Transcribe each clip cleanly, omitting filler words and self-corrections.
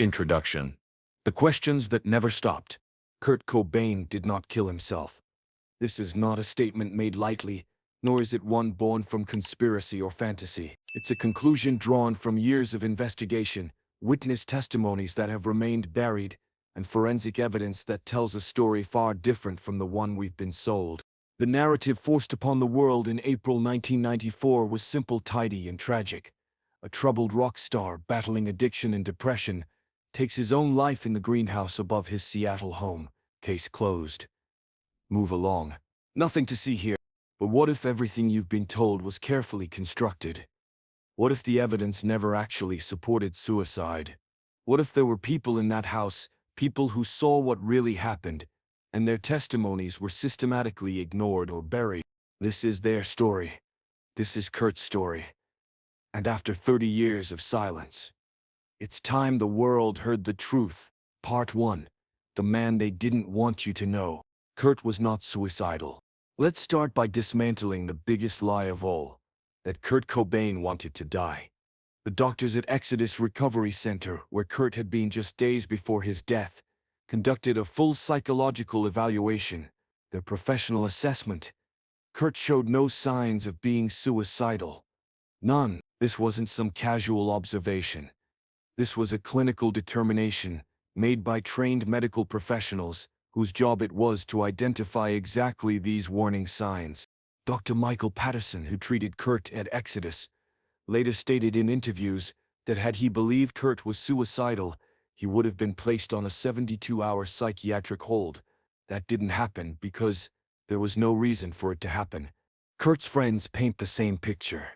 Introduction. The questions that never stopped. Kurt Cobain did not kill himself. This is not a statement made lightly, nor is it one born from conspiracy or fantasy. It's a conclusion drawn from years of investigation, witness testimonies that have remained buried, and forensic evidence that tells a story far different from the one we've been sold. The narrative forced upon the world in April 1994 was simple, tidy, and tragic. A troubled rock star battling addiction and depression takes his own life in the greenhouse above his Seattle home. Case closed. Move along. Nothing to see here. But what if everything you've been told was carefully constructed? What if the evidence never actually supported suicide? What if there were people in that house, people who saw what really happened, and their testimonies were systematically ignored or buried? This is their story. This is Kurt's story. And after 30 years of silence, it's time the world heard the truth. Part 1. The man they didn't want you to know. Kurt was not suicidal. Let's start by dismantling the biggest lie of all, that Kurt Cobain wanted to die. The doctors at Exodus Recovery Center, where Kurt had been just days before his death, conducted a full psychological evaluation. Their professional assessment. Kurt showed no signs of being suicidal. None. This wasn't some casual observation. This was a clinical determination made by trained medical professionals whose job it was to identify exactly these warning signs. Dr. Michael Patterson, who treated Kurt at Exodus, later stated in interviews that had he believed Kurt was suicidal, he would have been placed on a 72-hour psychiatric hold. That didn't happen because there was no reason for it to happen. Kurt's friends paint the same picture.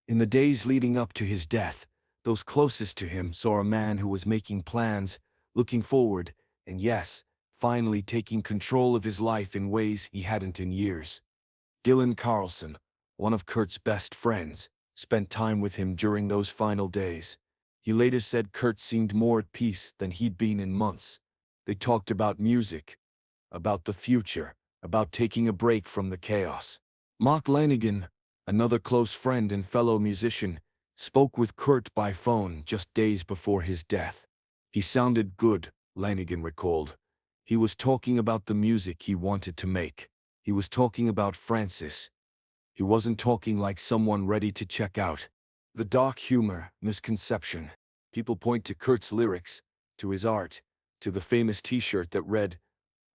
In the days leading up to his death, those closest to him saw a man who was making plans, looking forward, and yes, finally taking control of his life in ways he hadn't in years. Carlson, one of Kurt's best friends, spent time with him during those final days. He later said Kurt seemed more at peace than he'd been in months. They talked about music, about the future, about taking a break from the chaos. Mark Lanigan, another close friend and fellow musician, spoke with Kurt by phone just days before his death. He sounded good, Lanigan recalled. He was talking about the music he wanted to make. He was talking about Francis. He wasn't talking like someone ready to check out. The dark humor, misconception. People point to Kurt's lyrics, to his art, to the famous t-shirt that read,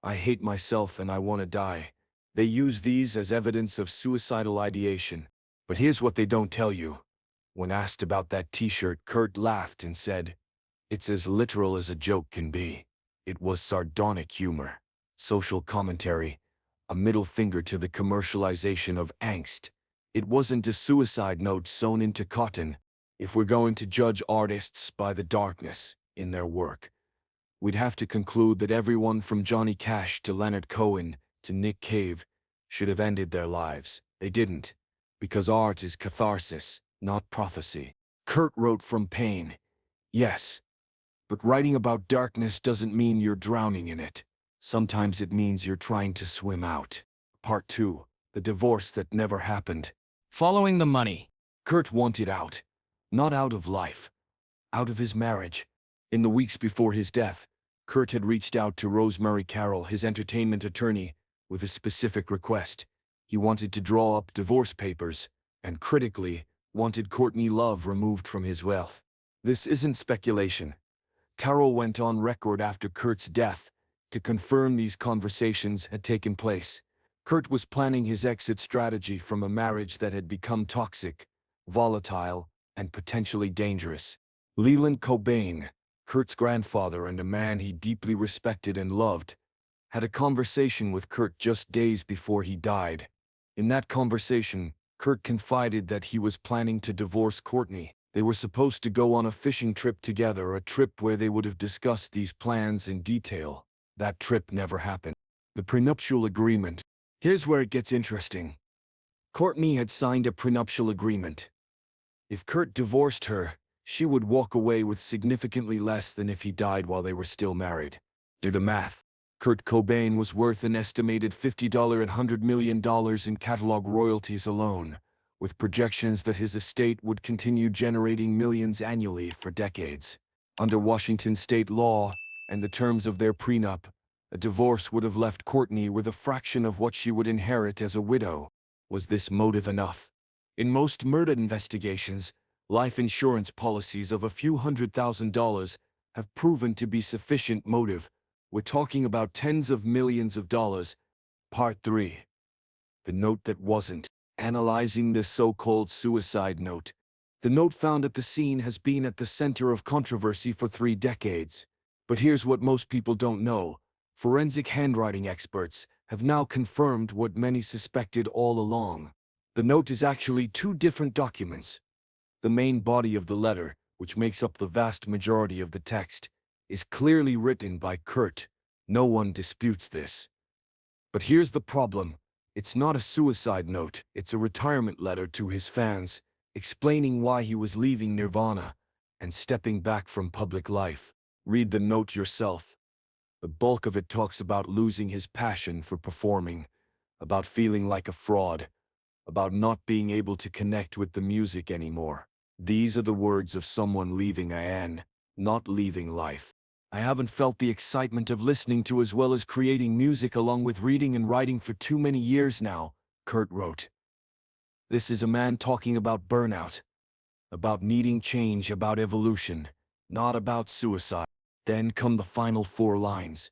"I hate myself and I want to die." They use these as evidence of suicidal ideation. But here's what they don't tell you. When asked about that t-shirt, Kurt laughed and said, "It's as literal as a joke can be." It was sardonic humor, social commentary, a middle finger to the commercialization of angst. It wasn't a suicide note sewn into cotton. If we're going to judge artists by the darkness in their work, we'd have to conclude that everyone from Johnny Cash to Leonard Cohen to Nick Cave should have ended their lives. They didn't, because art is catharsis, not prophecy. Kurt wrote from pain, yes, but writing about darkness doesn't mean you're drowning in it. Sometimes it means you're trying to swim out. Part 2. The divorce that never happened. Following the money. Kurt wanted out. Not out of life. Out of his marriage. In the weeks before his death, Kurt had reached out to Rosemary Carroll, his entertainment attorney, with a specific request. He wanted to draw up divorce papers, and critically, wanted Courtney Love removed from his wealth. This isn't speculation. Carroll went on record after Kurt's death to confirm these conversations had taken place. Kurt was planning his exit strategy from a marriage that had become toxic, volatile, and potentially dangerous. Leland Cobain, Kurt's grandfather and a man he deeply respected and loved, had a conversation with Kurt just days before he died. In that conversation, Kurt confided that he was planning to divorce Courtney. They were supposed to go on a fishing trip together, a trip where they would have discussed these plans in detail. That trip never happened. The prenuptial agreement. Here's where it gets interesting. Courtney had signed a prenuptial agreement. If Kurt divorced her, she would walk away with significantly less than if he died while they were still married. Do the math. Kurt Cobain was worth an estimated $50 and $100 million in catalog royalties alone, with projections that his estate would continue generating millions annually for decades. Under Washington state law and the terms of their prenup, a divorce would have left Courtney with a fraction of what she would inherit as a widow. Was this motive enough? In most murder investigations, life insurance policies of a few $100,000 have proven to be sufficient motive. We're talking about tens of millions of dollars. Part 3. The note that wasn't. Analyzing this so-called suicide note. The note found at the scene has been at the center of controversy for 3 decades. But here's what most people don't know. Forensic handwriting experts have now confirmed what many suspected all along. The note is actually 2 different documents. The main body of the letter, which makes up the vast majority of the text, is clearly written by Kurt. No one disputes this. But here's the problem. It's not a suicide note, it's a retirement letter to his fans, explaining why he was leaving Nirvana and stepping back from public life. Read the note yourself. The bulk of it talks about losing his passion for performing, about feeling like a fraud, about not being able to connect with the music anymore. These are the words of someone leaving Ian, not leaving life. I haven't felt the excitement of listening to as well as creating music along with reading and writing for too many years now, Kurt wrote. This is a man talking about burnout, about needing change, about evolution, not about suicide. Then come the final 4 lines.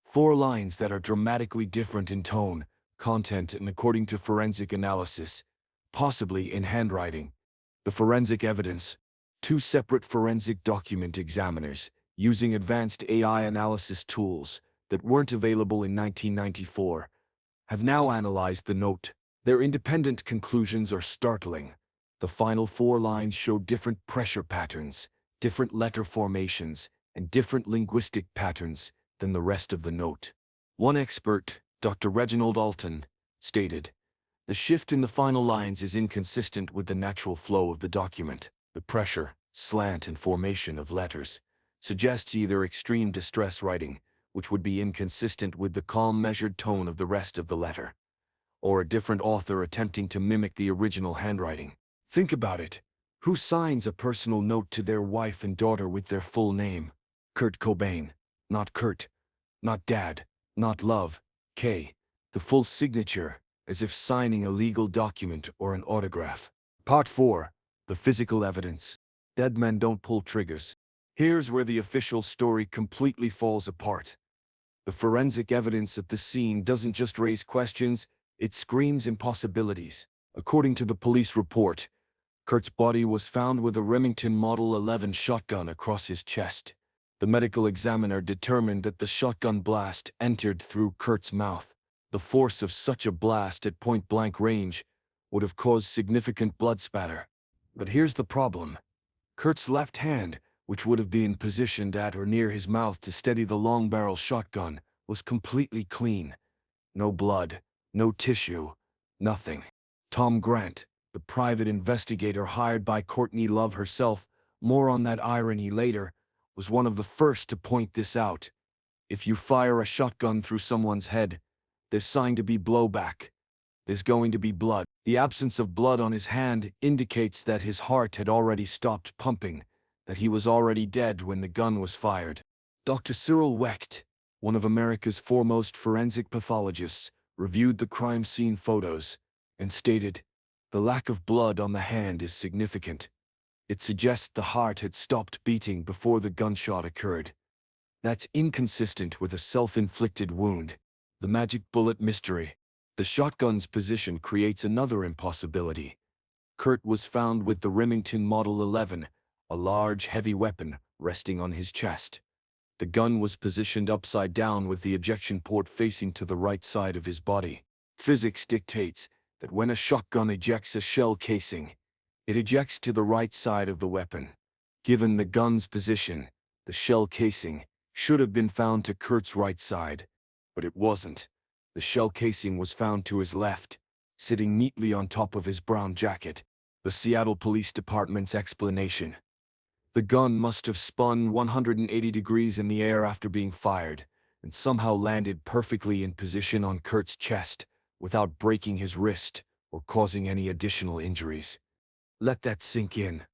4 lines that are dramatically different in tone, content, and according to forensic analysis, possibly in handwriting. The forensic evidence. 2 separate forensic document examiners, using advanced AI analysis tools that weren't available in 1994, have now analyzed the note. Their independent conclusions are startling. The final 4 lines show different pressure patterns, different letter formations, and different linguistic patterns than the rest of the note. One expert, Dr. Reginald Alton, stated, "The shift in the final lines is inconsistent with the natural flow of the document. The pressure, slant, and formation of letters suggests either extreme distress writing, which would be inconsistent with the calm, measured tone of the rest of the letter, or a different author attempting to mimic the original handwriting. Think about it. Who signs a personal note to their wife and daughter with their full name? Kurt Cobain. Not Kurt. Not Dad. Not Love. K. The full signature, as if signing a legal document or an autograph. Part 4. The physical evidence. Dead men don't pull triggers. Here's where the official story completely falls apart. The forensic evidence at the scene doesn't just raise questions, it screams impossibilities. According to the police report, Kurt's body was found with a Remington Model 11 shotgun across his chest. The medical examiner determined that the shotgun blast entered through Kurt's mouth. The force of such a blast at point-blank range would have caused significant blood spatter. But here's the problem. Kurt's left hand, which would have been positioned at or near his mouth to steady the long-barrel shotgun, was completely clean. No blood, no tissue, nothing. Tom Grant, the private investigator hired by Courtney Love herself, more on that irony later, was one of the first to point this out. If you fire a shotgun through someone's head, there's signed to be blowback. There's going to be blood. The absence of blood on his hand indicates that his heart had already stopped pumping, that he was already dead when the gun was fired. Dr. Cyril Wecht, one of America's foremost forensic pathologists, reviewed the crime scene photos and stated, "The lack of blood on the hand is significant. It suggests the heart had stopped beating before the gunshot occurred. That's inconsistent with a self-inflicted wound." The magic bullet mystery. The shotgun's position creates another impossibility. Kurt was found with the Remington Model 11, a large, heavy weapon, resting on his chest. The gun was positioned upside down with the ejection port facing to the right side of his body. Physics dictates that when a shotgun ejects a shell casing, it ejects to the right side of the weapon. Given the gun's position, the shell casing should have been found to Kurt's right side, but it wasn't. The shell casing was found to his left, sitting neatly on top of his brown jacket. The Seattle Police Department's explanation. The gun must have spun 180 degrees in the air after being fired, and somehow landed perfectly in position on Kurt's chest, without breaking his wrist or causing any additional injuries. Let that sink in.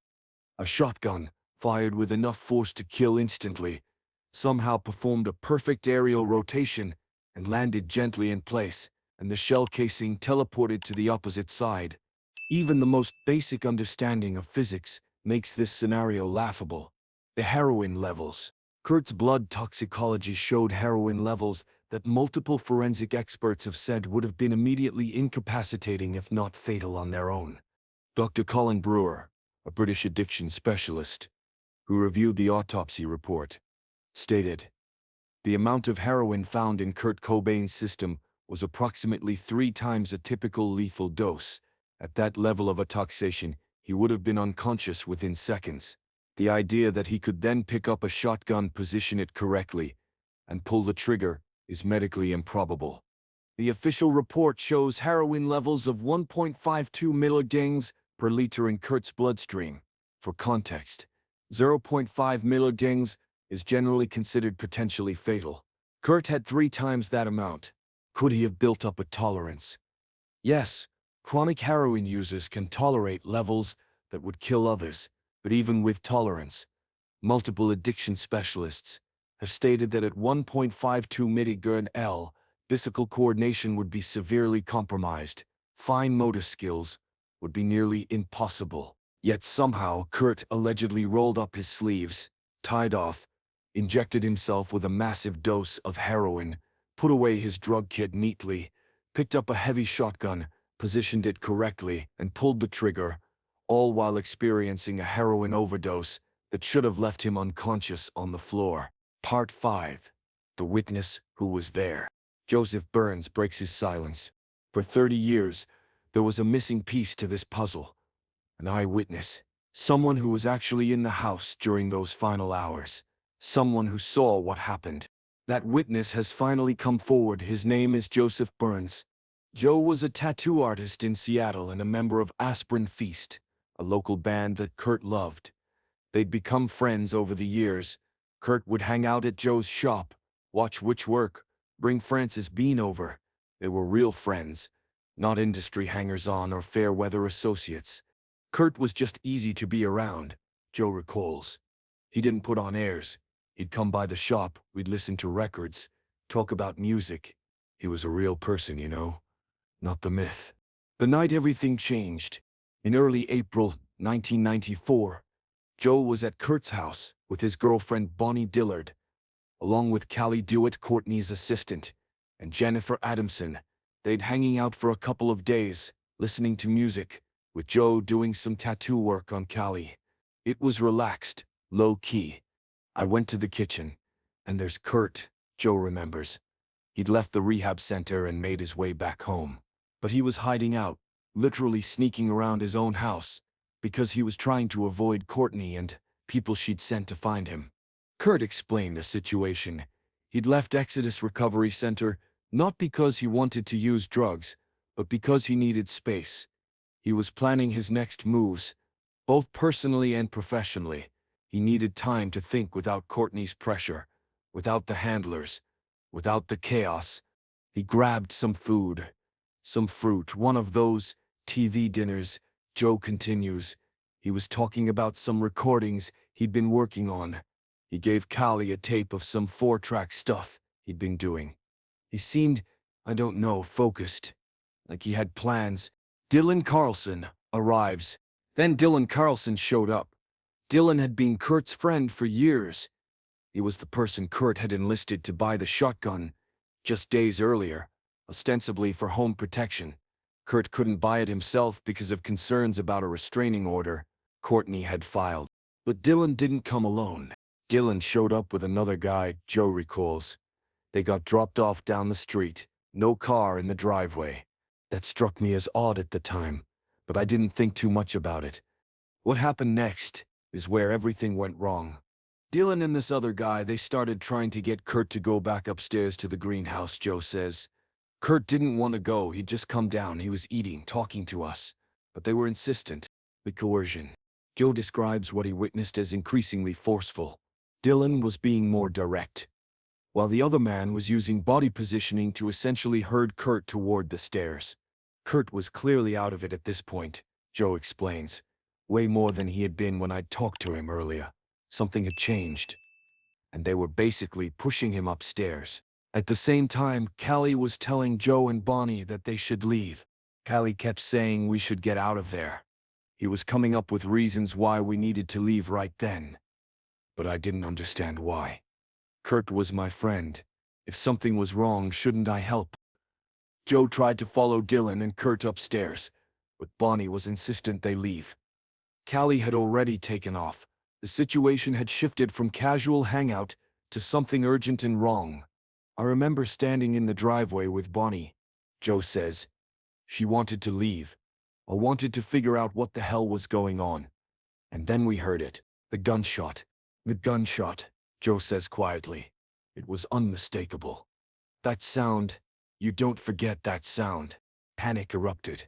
A shotgun, fired with enough force to kill instantly, somehow performed a perfect aerial rotation and landed gently in place, and the shell casing teleported to the opposite side. Even the most basic understanding of physics makes this scenario laughable. The heroin levels. Kurt's blood toxicology showed heroin levels that multiple forensic experts have said would have been immediately incapacitating if not fatal on their own. Dr. Colin Brewer, a British addiction specialist, who reviewed the autopsy report, stated, "The amount of heroin found in Kurt Cobain's system was approximately 3 times a typical lethal dose. At that level of intoxication, he would have been unconscious within seconds. The idea that he could then pick up a shotgun, position it correctly, and pull the trigger is medically improbable." The official report shows heroin levels of 1.52 milligrams per liter in Kurt's bloodstream. For context, 0.5 milligrams is generally considered potentially fatal. Kurt had 3 times that amount. Could he have built up a tolerance? Yes, chronic heroin users can tolerate levels that would kill others, but even with tolerance, multiple addiction specialists have stated that at 1.52 mg/L, physical coordination would be severely compromised. Fine motor skills would be nearly impossible. Yet somehow Kurt allegedly rolled up his sleeves, tied off, injected himself with a massive dose of heroin, put away his drug kit neatly, picked up a heavy shotgun, positioned it correctly, and pulled the trigger, all while experiencing a heroin overdose that should have left him unconscious on the floor. Part 5. The Witness Who Was There. Joseph Burns breaks his silence. For 30 years, there was a missing piece to this puzzle. An eyewitness. Someone who was actually in the house during those final hours. Someone who saw what happened. That witness has finally come forward. His name is Joseph Burns. Joe was a tattoo artist in Seattle and a member of Aspirin Feast, a local band that Kurt loved. They'd become friends over the years. Kurt would hang out at Joe's shop, watch Witch work, bring Francis Bean over. They were real friends, not industry hangers-on or fair-weather associates. Kurt was just easy to be around, Joe recalls. He didn't put on airs. He'd come by the shop, we'd listen to records, talk about music. He was a real person, you know, not the myth. The night everything changed. In early April 1994, Joe was at Kurt's house with his girlfriend Bonnie Dillard, along with Callie Dewitt, Courtney's assistant, and Jennifer Adamson. They'd hanging out for a couple of days, listening to music, with Joe doing some tattoo work on Callie. It was relaxed, low-key. I went to the kitchen, and there's Kurt, Joe remembers. He'd left the rehab center and made his way back home. But he was hiding out, literally sneaking around his own house, because he was trying to avoid Courtney and people she'd sent to find him. Kurt explained the situation. He'd left Exodus Recovery Center not because he wanted to use drugs, but because he needed space. He was planning his next moves, both personally and professionally. He needed time to think without Courtney's pressure, without the handlers, without the chaos. He grabbed some food, some fruit, one of those TV dinners. Joe continues. He was talking about some recordings he'd been working on. He gave Callie a tape of some 4-track stuff he'd been doing. He seemed, I don't know, focused, like he had plans. Dylan Carlson arrives. Then Dylan Carlson showed up. Dylan had been Kurt's friend for years. He was the person Kurt had enlisted to buy the shotgun just days earlier, ostensibly for home protection. Kurt couldn't buy it himself because of concerns about a restraining order Courtney had filed. But Dylan didn't come alone. Dylan showed up with another guy, Joe recalls. They got dropped off down the street, no car in the driveway. That struck me as odd at the time, but I didn't think too much about it. What happened next is where everything went wrong. Dylan and this other guy, they started trying to get Kurt to go back upstairs to the greenhouse, Joe says. Kurt didn't want to go, he'd just come down, he was eating, talking to us. But they were insistent. The coercion. Joe describes what he witnessed as increasingly forceful. Dylan was being more direct, while the other man was using body positioning to essentially herd Kurt toward the stairs. Kurt was clearly out of it at this point, Joe explains. Way more than he had been when I'd talked to him earlier. Something had changed, and they were basically pushing him upstairs. At the same time, Callie was telling Joe and Bonnie that they should leave. Callie kept saying we should get out of there. He was coming up with reasons why we needed to leave right then. But I didn't understand why. Kurt was my friend. If something was wrong, shouldn't I help? Joe tried to follow Dylan and Kurt upstairs, but Bonnie was insistent they leave. Callie had already taken off. The situation had shifted from casual hangout to something urgent and wrong. I remember standing in the driveway with Bonnie. Joe says, she wanted to leave. I wanted to figure out what the hell was going on. And then we heard it. The gunshot. The gunshot, Joe says quietly. It was unmistakable. That sound, you don't forget that sound. Panic erupted.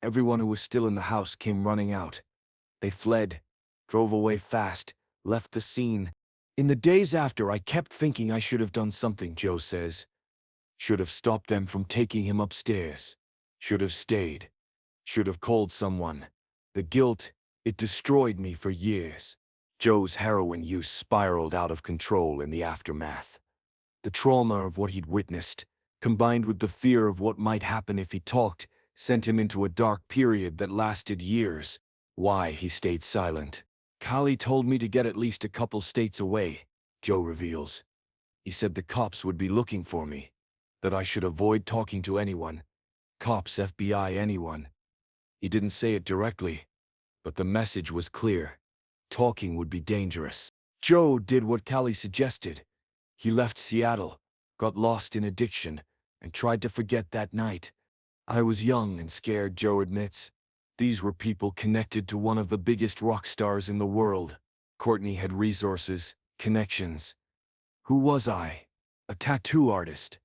Everyone who was still in the house came running out. They fled, drove away fast, left the scene. In the days after, I kept thinking I should have done something, Joe says. Should have stopped them from taking him upstairs. Should have stayed. Should have called someone. The guilt, it destroyed me for years. Joe's heroin use spiraled out of control in the aftermath. The trauma of what he'd witnessed, combined with the fear of what might happen if he talked, sent him into a dark period that lasted years. Why he stayed silent. Callie told me to get at least a couple states away, Joe reveals. He said the cops would be looking for me, that I should avoid talking to anyone. Cops, FBI, anyone. He didn't say it directly, but the message was clear. Talking would be dangerous. Joe did what Callie suggested. He left Seattle, got lost in addiction, and tried to forget that night. I was young and scared, Joe admits. These were people connected to one of the biggest rock stars in the world. Courtney had resources, connections. Who was I? A tattoo artist.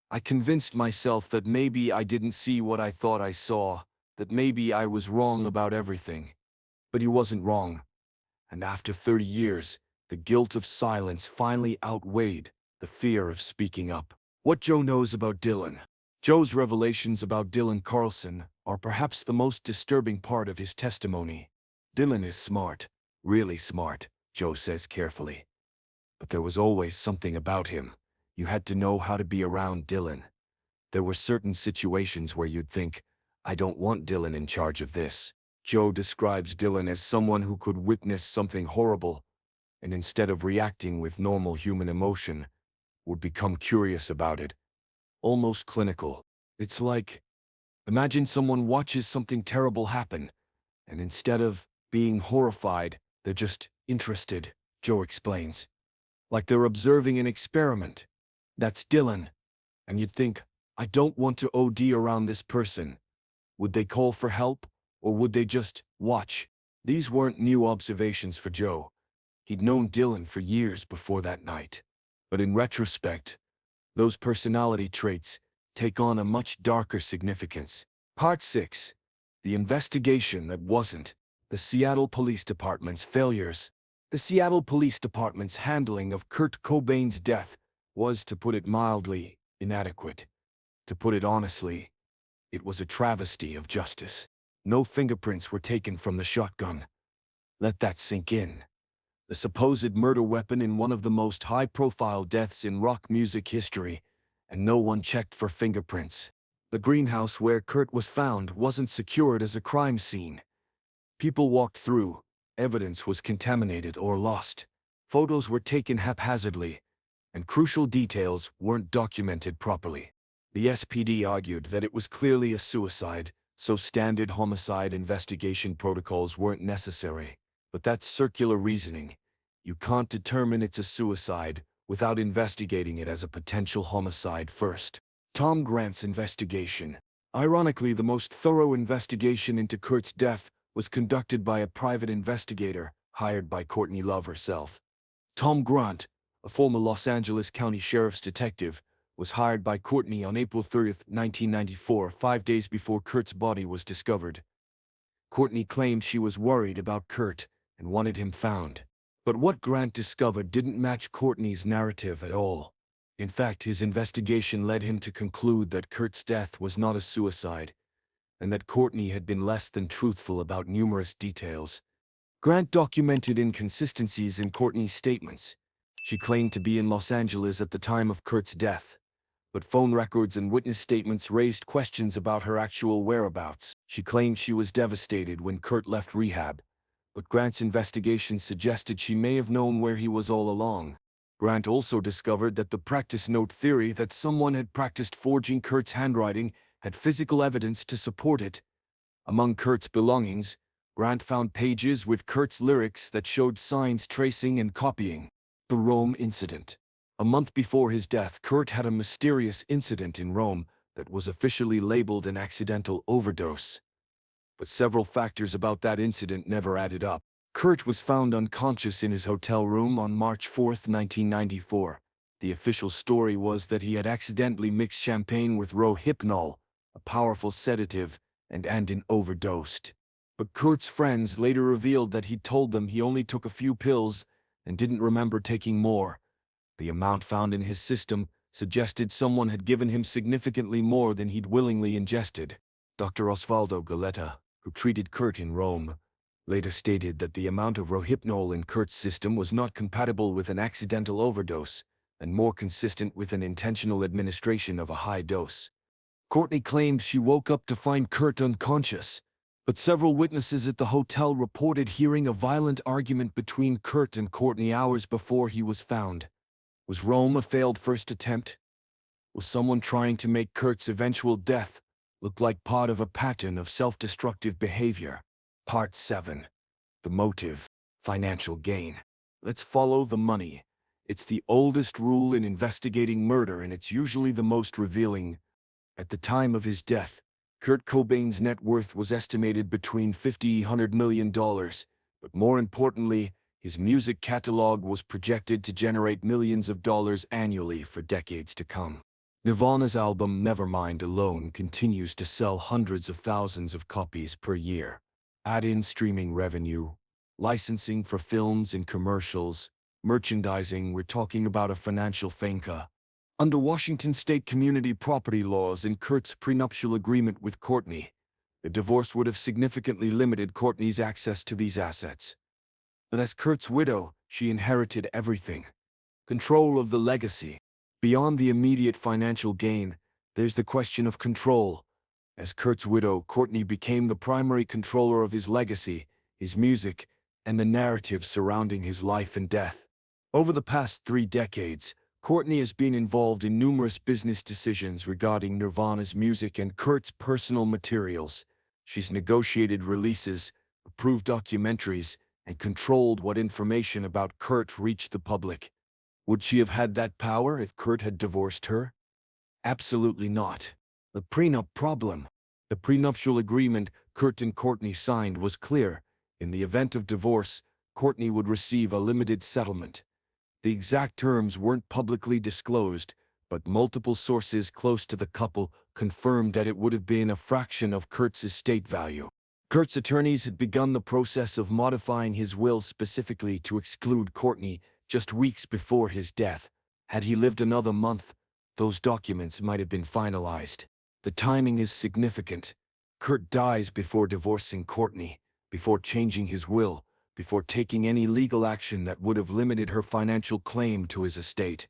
I convinced myself that maybe I didn't see what I thought I saw, that maybe I was wrong about everything. But he wasn't wrong. And after 30 years, the guilt of silence finally outweighed the fear of speaking up. What Joe knows about Dylan. Joe's revelations about Dylan Carlson are perhaps the most disturbing part of his testimony. Dylan is smart, really smart, Joe says carefully. But there was always something about him. You had to know how to be around Dylan. There were certain situations where you'd think, I don't want Dylan in charge of this. Joe describes Dylan as someone who could witness something horrible, and instead of reacting with normal human emotion, would become curious about it. Almost clinical. It's like, imagine someone watches something terrible happen, and instead of being horrified, they're just interested, Joe explains. Like they're observing an experiment. That's Dylan. And you'd think, I don't want to OD around this person. Would they call for help, or would they just watch? These weren't new observations for Joe. He'd known Dylan for years before that night. But in retrospect, those personality traits take on a much darker significance. Part 6. The investigation that wasn't. The Seattle Police Department's failures. The Seattle Police Department's handling of Kurt Cobain's death was, to put it mildly, inadequate. To put it honestly, it was a travesty of justice. No fingerprints were taken from the shotgun. Let that sink in. The supposed murder weapon in one of the most high-profile deaths in rock music history, and no one checked for fingerprints. The greenhouse where Kurt was found wasn't secured as a crime scene. People walked through, evidence was contaminated or lost. Photos were taken haphazardly, and crucial details weren't documented properly. The SPD argued that it was clearly a suicide, so standard homicide investigation protocols weren't necessary. But that's circular reasoning. You can't determine it's a suicide without investigating it as a potential homicide first. Tom Grant's investigation. Ironically, the most thorough investigation into Kurt's death was conducted by a private investigator hired by Courtney Love herself. Tom Grant, a former Los Angeles County Sheriff's detective, was hired by Courtney on April 30, 1994, 5 days before Kurt's body was discovered. Courtney claimed she was worried about Kurt and wanted him found. But what Grant discovered didn't match Courtney's narrative at all. In fact, his investigation led him to conclude that Kurt's death was not a suicide, and that Courtney had been less than truthful about numerous details. Grant documented inconsistencies in Courtney's statements. She claimed to be in Los Angeles at the time of Kurt's death, but phone records and witness statements raised questions about her actual whereabouts. She claimed she was devastated when Kurt left rehab, but Grant's investigation suggested she may have known where he was all along. Grant also discovered that the practice note theory that someone had practiced forging Kurt's handwriting had physical evidence to support it. Among Kurt's belongings, Grant found pages with Kurt's lyrics that showed signs tracing and copying. The Rome incident. A month before his death, Kurt had a mysterious incident in Rome that was officially labeled an accidental overdose. But several factors about that incident never added up. Kurt was found unconscious in his hotel room on March 4, 1994. The official story was that he had accidentally mixed champagne with rohypnol, a powerful sedative, and overdosed. But Kurt's friends later revealed that he'd told them he only took a few pills and didn't remember taking more. The amount found in his system suggested someone had given him significantly more than he'd willingly ingested. Dr. Osvaldo Galetta, who treated Kurt in Rome, later stated that the amount of rohypnol in Kurt's system was not compatible with an accidental overdose and more consistent with an intentional administration of a high dose. Courtney claimed she woke up to find Kurt unconscious, but several witnesses at the hotel reported hearing a violent argument between Kurt and Courtney hours before he was found. Was Rome a failed first attempt? Was someone trying to make Kurt's eventual death look like part of a pattern of self-destructive behavior? Part 7. The motive. Financial gain. Let's follow the money. It's the oldest rule in investigating murder, and it's usually the most revealing. At the time of his death, Kurt Cobain's net worth was estimated between $50–100 million, but more importantly, his music catalog was projected to generate millions of dollars annually for decades to come. Nirvana's album Nevermind alone continues to sell hundreds of thousands of copies per year. Add in streaming revenue, licensing for films and commercials, merchandising, we're talking about a financial finca. Under Washington state community property laws and Kurt's prenuptial agreement with Courtney, the divorce would have significantly limited Courtney's access to these assets. But as Kurt's widow, she inherited everything. Control of the legacy. Beyond the immediate financial gain, there's the question of control. As Kurt's widow, Courtney became the primary controller of his legacy, his music, and the narrative surrounding his life and death. Over the past 3 decades, Courtney has been involved in numerous business decisions regarding Nirvana's music and Kurt's personal materials. She's negotiated releases, approved documentaries, and controlled what information about Kurt reached the public. Would she have had that power if Kurt had divorced her? Absolutely not. The prenup problem. The prenuptial agreement Kurt and Courtney signed was clear. In the event of divorce, Courtney would receive a limited settlement. The exact terms weren't publicly disclosed, but multiple sources close to the couple confirmed that it would have been a fraction of Kurt's estate value. Kurt's attorneys had begun the process of modifying his will specifically to exclude Courtney just weeks before his death. Had he lived another month, those documents might have been finalized. The timing is significant. Kurt dies before divorcing Courtney, before changing his will, before taking any legal action that would have limited her financial claim to his estate.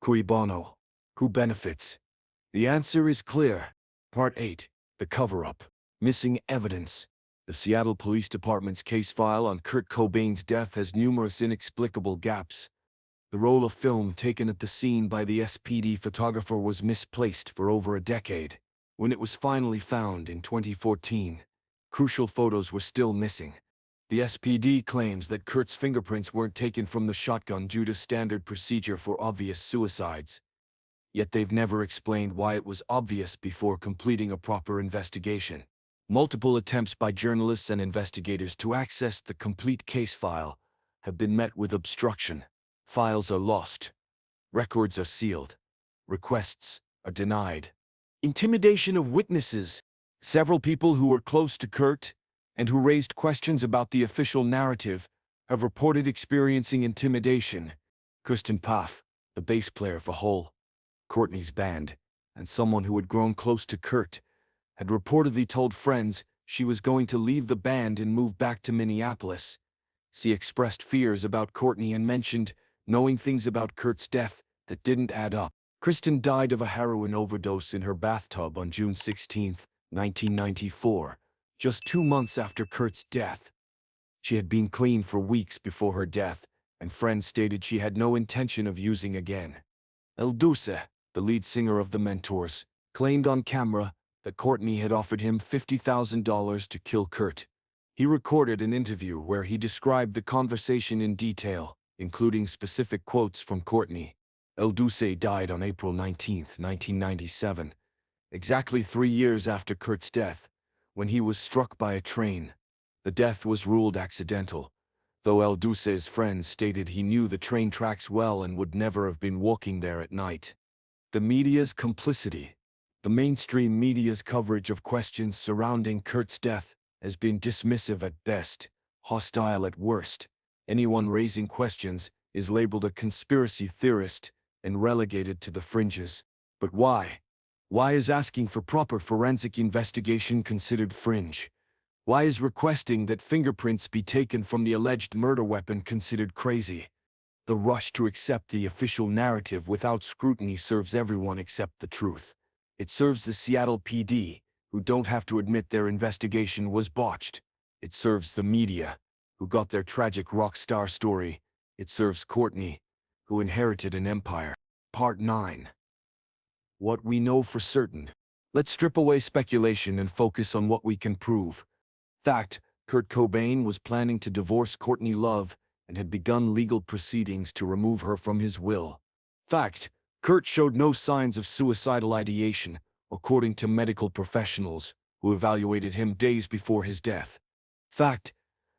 Cui bono? Who benefits? The answer is clear. Part 8. The cover-up. Missing evidence. The Seattle Police Department's case file on Kurt Cobain's death has numerous inexplicable gaps. The roll of film taken at the scene by the SPD photographer was misplaced for over a decade. When it was finally found in 2014, crucial photos were still missing. The SPD claims that Kurt's fingerprints weren't taken from the shotgun due to standard procedure for obvious suicides. Yet they've never explained why it was obvious before completing a proper investigation. Multiple attempts by journalists and investigators to access the complete case file have been met with obstruction. Files are lost. Records are sealed. Requests are denied. Intimidation of witnesses. Several people who were close to Kurt and who raised questions about the official narrative have reported experiencing intimidation. Kirsten Paff, the bass player for Hole, Courtney's band, and someone who had grown close to Kurt, had reportedly told friends she was going to leave the band and move back to Minneapolis. She expressed fears about Courtney and mentioned knowing things about Kurt's death that didn't add up. Kristen died of a heroin overdose in her bathtub on June 16, 1994, just 2 months after Kurt's death. She had been clean for weeks before her death, and friends stated she had no intention of using again. El Duce, the lead singer of the Mentors, claimed on camera that Courtney had offered him $50,000 to kill Kurt. He recorded an interview where he described the conversation in detail, including specific quotes from Courtney. El Duce died on April 19, 1997, exactly 3 years after Kurt's death, when he was struck by a train. The death was ruled accidental, though El Duce's friends stated he knew the train tracks well and would never have been walking there at night. The media's complicity. The mainstream media's coverage of questions surrounding Kurt's death has been dismissive at best, hostile at worst. Anyone raising questions is labeled a conspiracy theorist and relegated to the fringes. But why? Why is asking for proper forensic investigation considered fringe? Why is requesting that fingerprints be taken from the alleged murder weapon considered crazy? The rush to accept the official narrative without scrutiny serves everyone except the truth. It serves the Seattle PD, who don't have to admit their investigation was botched. It serves the media, who got their tragic rock star story. It serves Courtney, who inherited an empire. Part 9. What we know for certain. Let's strip away speculation and focus on what we can prove. Fact: Kurt Cobain was planning to divorce Courtney Love and had begun legal proceedings to remove her from his will. Fact: Kurt showed no signs of suicidal ideation, according to medical professionals who evaluated him days before his death. Fact: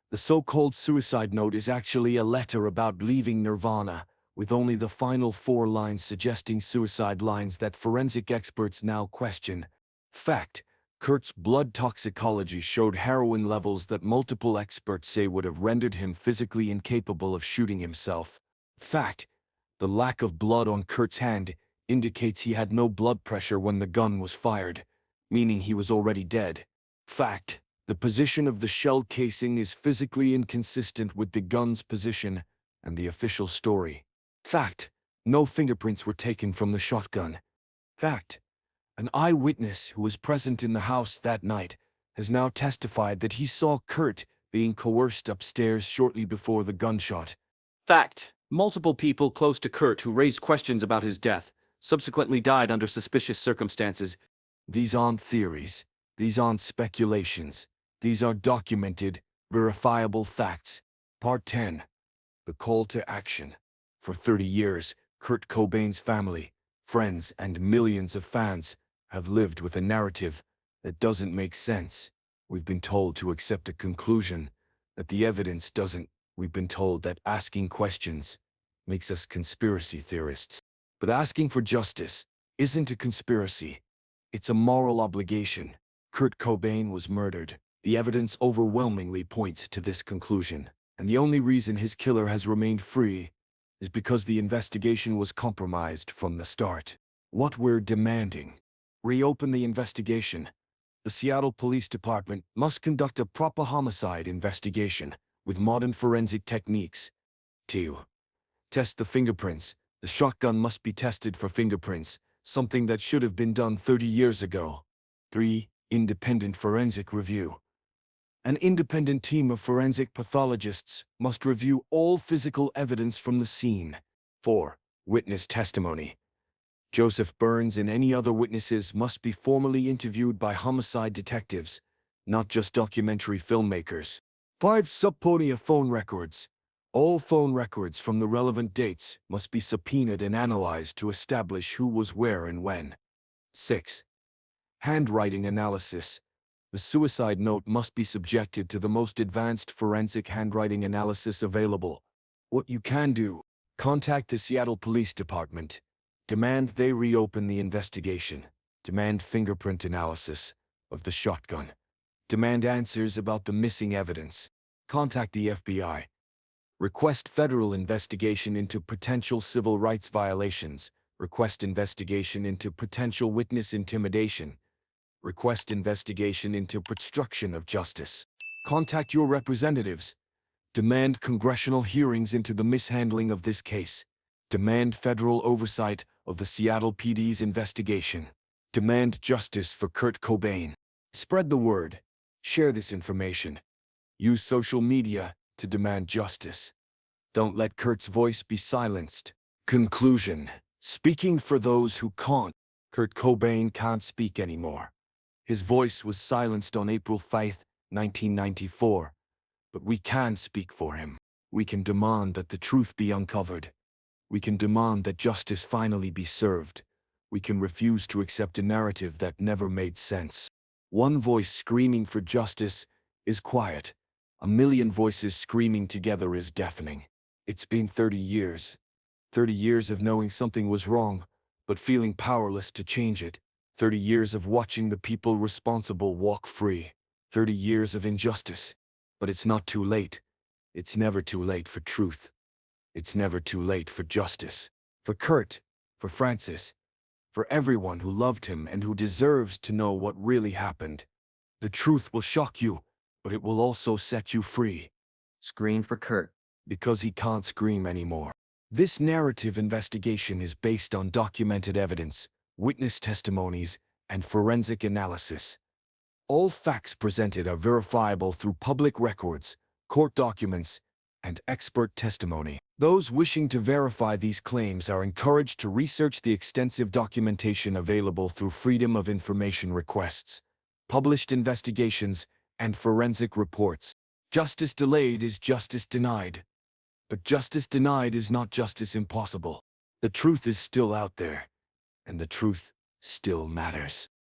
the so-called suicide note is actually a letter about leaving Nirvana, with only the final 4 lines suggesting suicide, lines that forensic experts now question. Fact: Kurt's blood toxicology showed heroin levels that multiple experts say would have rendered him physically incapable of shooting himself. Fact: the lack of blood on Kurt's hand indicates he had no blood pressure when the gun was fired, meaning he was already dead. Fact: the position of the shell casing is physically inconsistent with the gun's position and the official story. Fact: no fingerprints were taken from the shotgun. Fact: an eyewitness who was present in the house that night has now testified that he saw Kurt being coerced upstairs shortly before the gunshot. Fact: multiple people close to Kurt who raised questions about his death subsequently died under suspicious circumstances. These aren't theories. These aren't speculations. These are documented, verifiable facts. Part 10. The call to action. For 30 years, Kurt Cobain's family, friends, and millions of fans have lived with a narrative that doesn't make sense. We've been told to accept a conclusion, that the evidence doesn't. We've been told that asking questions makes us conspiracy theorists. But asking for justice isn't a conspiracy. It's a moral obligation. Kurt Cobain was murdered. The evidence overwhelmingly points to this conclusion. And the only reason his killer has remained free is because the investigation was compromised from the start. What we're demanding: reopen the investigation. The Seattle Police Department must conduct a proper homicide investigation with modern forensic techniques. 2. Test the fingerprints. The shotgun must be tested for fingerprints, something that should have been done 30 years ago. 3. Independent forensic review. An independent team of forensic pathologists must review all physical evidence from the scene. 4. Witness testimony. Joseph Burns and any other witnesses must be formally interviewed by homicide detectives, not just documentary filmmakers. 5. Subpoena phone records. All phone records from the relevant dates must be subpoenaed and analyzed to establish who was where and when. 6. Handwriting analysis. The suicide note must be subjected to the most advanced forensic handwriting analysis available. What you can do: contact the Seattle Police Department. Demand they reopen the investigation. Demand fingerprint analysis of the shotgun. Demand answers about the missing evidence. Contact the FBI. Request federal investigation into potential civil rights violations. Request investigation into potential witness intimidation. Request investigation into obstruction of justice. Contact your representatives. Demand congressional hearings into the mishandling of this case. Demand federal oversight of the Seattle PD's investigation. Demand justice for Kurt Cobain. Spread the word. Share this information. Use social media to demand justice. Don't let Kurt's voice be silenced. Conclusion. Speaking for those who can't. Kurt Cobain can't speak anymore. His voice was silenced on April 5, 1994. But we can speak for him. We can demand that the truth be uncovered. We can demand that justice finally be served. We can refuse to accept a narrative that never made sense. One voice screaming for justice is quiet. A million voices screaming together is deafening. It's been 30 years. 30 years of knowing something was wrong, but feeling powerless to change it. 30 years of watching the people responsible walk free. 30 years of injustice. But it's not too late. It's never too late for truth. It's never too late for justice. For Kurt, for Francis, for everyone who loved him and who deserves to know what really happened. The truth will shock you, but it will also set you free. Scream for Kurt. Because he can't scream anymore. This narrative investigation is based on documented evidence, witness testimonies, and forensic analysis. All facts presented are verifiable through public records, court documents, and expert testimony. Those wishing to verify these claims are encouraged to research the extensive documentation available through Freedom of Information requests, published investigations, and forensic reports. Justice delayed is justice denied. But justice denied is not justice impossible. The truth is still out there, and the truth still matters.